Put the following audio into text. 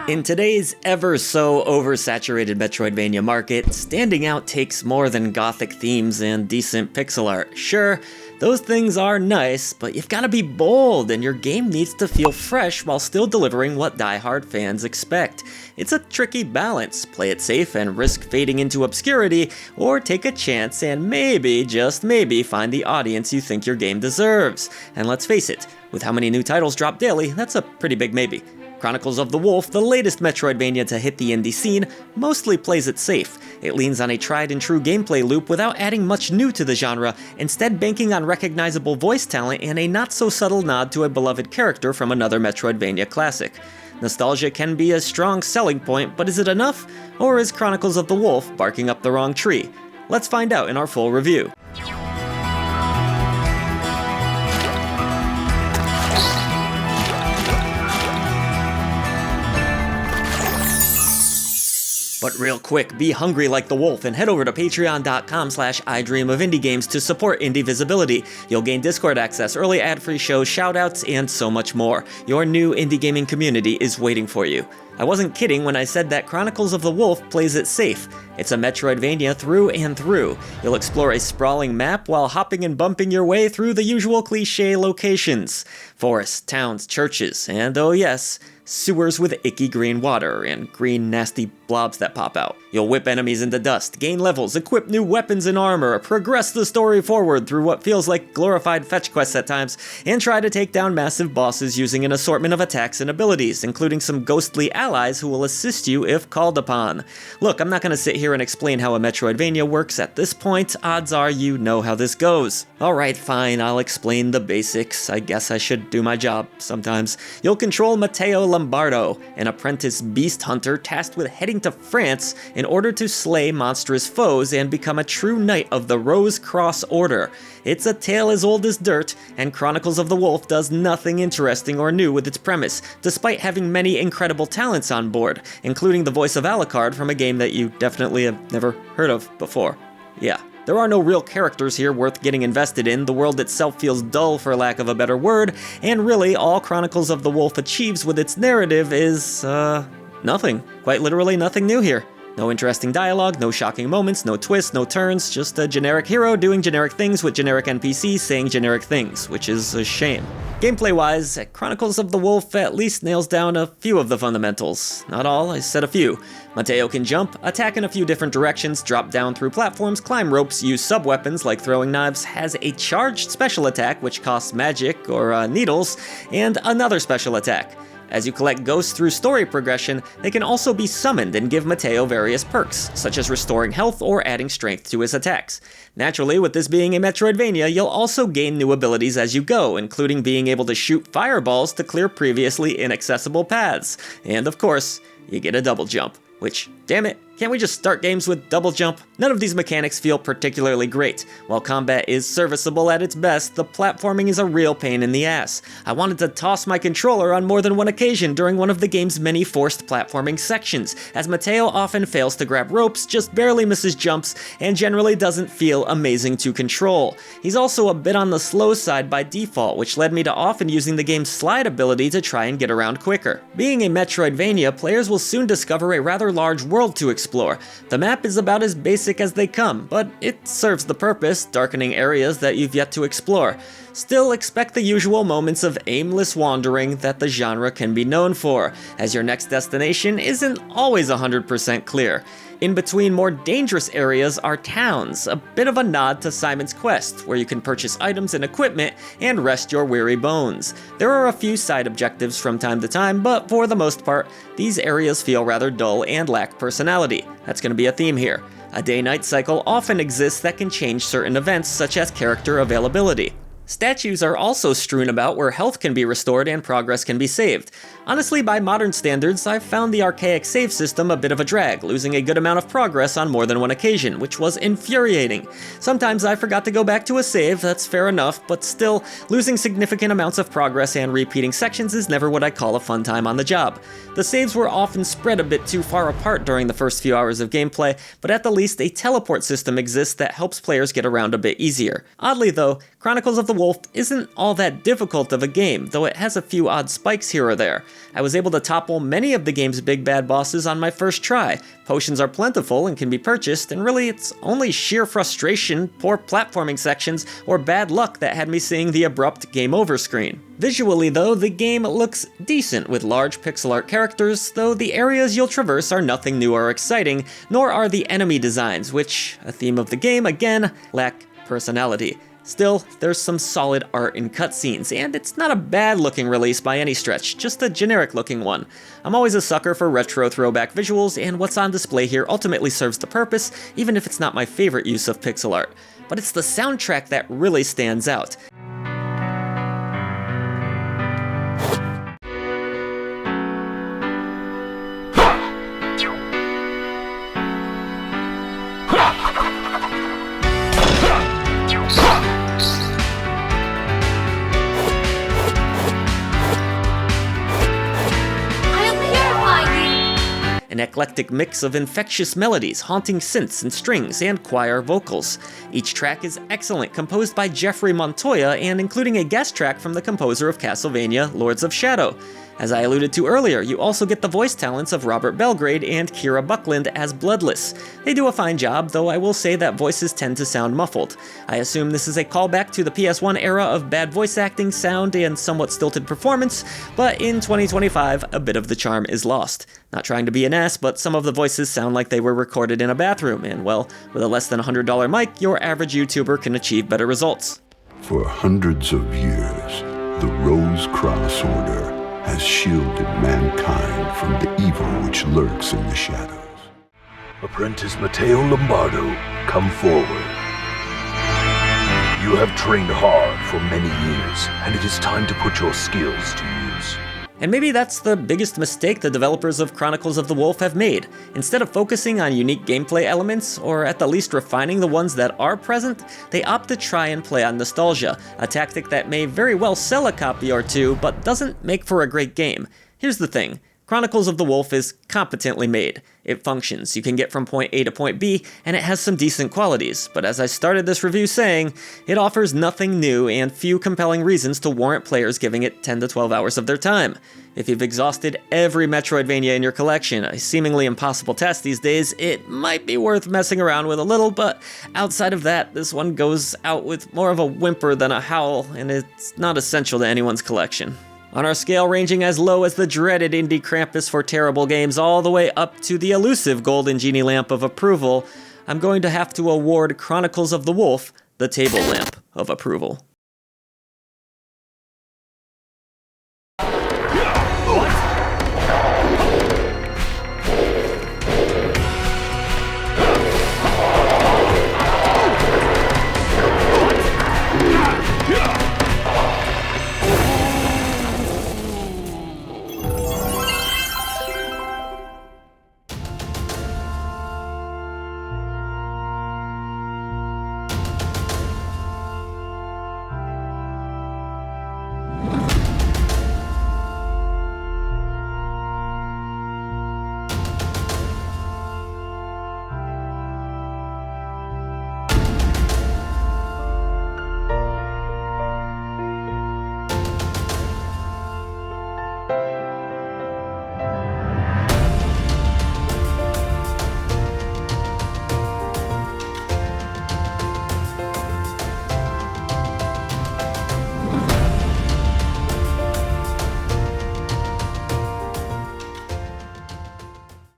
In today's ever so oversaturated Metroidvania market, standing out takes more than gothic themes and decent pixel art. Sure, those things are nice, but you've gotta be bold, and your game needs to feel fresh while still delivering what die-hard fans expect. It's a tricky balance. Play it safe and risk fading into obscurity, or take a chance and maybe, just maybe, find the audience you think your game deserves. And let's face it, with how many new titles drop daily, that's a pretty big maybe. Chronicles of the Wolf, the latest Metroidvania to hit the indie scene, mostly plays it safe. It leans on a tried-and-true gameplay loop without adding much new to the genre, instead banking on recognizable voice talent and a not-so-subtle nod to a beloved character from another Metroidvania classic. Nostalgia can be a strong selling point, but is it enough? Or is Chronicles of the Wolf barking up the wrong tree? Let's find out in our full review. But real quick, be hungry like the wolf and head over to patreon.com/idreamofindiegames to support indie visibility. You'll gain Discord access, early ad-free shows, shoutouts, and so much more. Your new indie gaming community is waiting for you. I wasn't kidding when I said that Chronicles of the Wolf plays it safe. It's a Metroidvania through and through. You'll explore a sprawling map while hopping and bumping your way through the usual cliché locations. Forests, towns, churches, and oh yes, sewers with icky green water and green nasty blobs that pop out. You'll whip enemies into dust, gain levels, equip new weapons and armor, progress the story forward through what feels like glorified fetch quests at times, and try to take down massive bosses using an assortment of attacks and abilities, including some ghostly allies who will assist you if called upon. Look, I'm not going to sit here and explain how a Metroidvania works at this point. Odds are you know how this goes. Alright, fine, I'll explain the basics. I guess I should do my job sometimes. You'll control Matteo Lombardo, an apprentice beast hunter tasked with heading to France in order to slay monstrous foes and become a true knight of the Rose Cross Order. It's a tale as old as dirt, and Chronicles of the Wolf does nothing interesting or new with its premise, despite having many incredible talents on board, including the voice of Alucard from a game that you definitely have never heard of before. Yeah. There are no real characters here worth getting invested in, the world itself feels dull for lack of a better word, and really all Chronicles of the Wolf achieves with its narrative is, nothing. Quite literally nothing new here. No interesting dialogue, no shocking moments, no twists, no turns, just a generic hero doing generic things with generic NPCs saying generic things, which is a shame. Gameplay-wise, Chronicles of the Wolf at least nails down a few of the fundamentals. Not all, I said a few. Matteo can jump, attack in a few different directions, drop down through platforms, climb ropes, use sub-weapons like throwing knives, has a charged special attack which costs magic or needles, and another special attack. As you collect ghosts through story progression, they can also be summoned and give Matteo various perks, such as restoring health or adding strength to his attacks. Naturally, with this being a Metroidvania, you'll also gain new abilities as you go, including being able to shoot fireballs to clear previously inaccessible paths. And of course, you get a double jump. Which, damn it, can't we just start games with double jump? None of these mechanics feel particularly great. While combat is serviceable at its best, the platforming is a real pain in the ass. I wanted to toss my controller on more than one occasion during one of the game's many forced platforming sections, as Matteo often fails to grab ropes, just barely misses jumps, and generally doesn't feel amazing to control. He's also a bit on the slow side by default, which led me to often using the game's slide ability to try and get around quicker. Being a Metroidvania, players will soon discover a rather large world to explore. The map is about as basic as they come, but it serves the purpose, darkening areas that you've yet to explore. Still, expect the usual moments of aimless wandering that the genre can be known for, as your next destination isn't always 100% clear. In between more dangerous areas are towns, a bit of a nod to Simon's Quest, where you can purchase items and equipment and rest your weary bones. There are a few side objectives from time to time, but for the most part, these areas feel rather dull and lack personality. That's going to be a theme here. A day-night cycle often exists that can change certain events, such as character availability. Statues are also strewn about where health can be restored and progress can be saved. Honestly, by modern standards, I've found the archaic save system a bit of a drag, losing a good amount of progress on more than one occasion, which was infuriating. Sometimes I forgot to go back to a save, that's fair enough, but still, losing significant amounts of progress and repeating sections is never what I call a fun time on the job. The saves were often spread a bit too far apart during the first few hours of gameplay, but at the least a teleport system exists that helps players get around a bit easier. Oddly though, Chronicles of the Wolf isn't all that difficult of a game, though it has a few odd spikes here or there. I was able to topple many of the game's big bad bosses on my first try. Potions are plentiful and can be purchased, and really it's only sheer frustration, poor platforming sections, or bad luck that had me seeing the abrupt game over screen. Visually though, the game looks decent with large pixel art characters, though the areas you'll traverse are nothing new or exciting, nor are the enemy designs, which, a theme of the game again, lack personality. Still, there's some solid art in cutscenes, and it's not a bad looking release by any stretch, just a generic looking one. I'm always a sucker for retro throwback visuals, and what's on display here ultimately serves the purpose, even if it's not my favorite use of pixel art. But it's the soundtrack that really stands out. An eclectic mix of infectious melodies, haunting synths and strings, and choir vocals. Each track is excellent, composed by Jeffrey Montoya, and including a guest track from the composer of Castlevania, Lords of Shadow. As I alluded to earlier, you also get the voice talents of Robert Belgrade and Kira Buckland as Bloodless. They do a fine job, though I will say that voices tend to sound muffled. I assume this is a callback to the PS1 era of bad voice acting, sound, and somewhat stilted performance, but in 2025, a bit of the charm is lost. Not trying to be an ass, but some of the voices sound like they were recorded in a bathroom, and well, with a less than $100 mic, your average YouTuber can achieve better results. For hundreds of years, the Rose Cross Order has shielded mankind from the evil which lurks in the shadows. Apprentice Matteo Lombardo, come forward. You have trained hard for many years, and it is time to put your skills to use. And maybe that's the biggest mistake the developers of Chronicles of the Wolf have made. Instead of focusing on unique gameplay elements, or at the least refining the ones that are present, they opt to try and play on nostalgia, a tactic that may very well sell a copy or two, but doesn't make for a great game. Here's the thing. Chronicles of the Wolf is competently made. It functions, you can get from point A to point B, and it has some decent qualities, but as I started this review saying, it offers nothing new and few compelling reasons to warrant players giving it 10 to 12 hours of their time. If you've exhausted every Metroidvania in your collection, a seemingly impossible task these days, it might be worth messing around with a little, but outside of that, this one goes out with more of a whimper than a howl, and it's not essential to anyone's collection. On our scale ranging as low as the dreaded indie Krampus for terrible games all the way up to the elusive golden genie lamp of approval, I'm going to have to award Chronicles of the Wolf the table lamp of approval.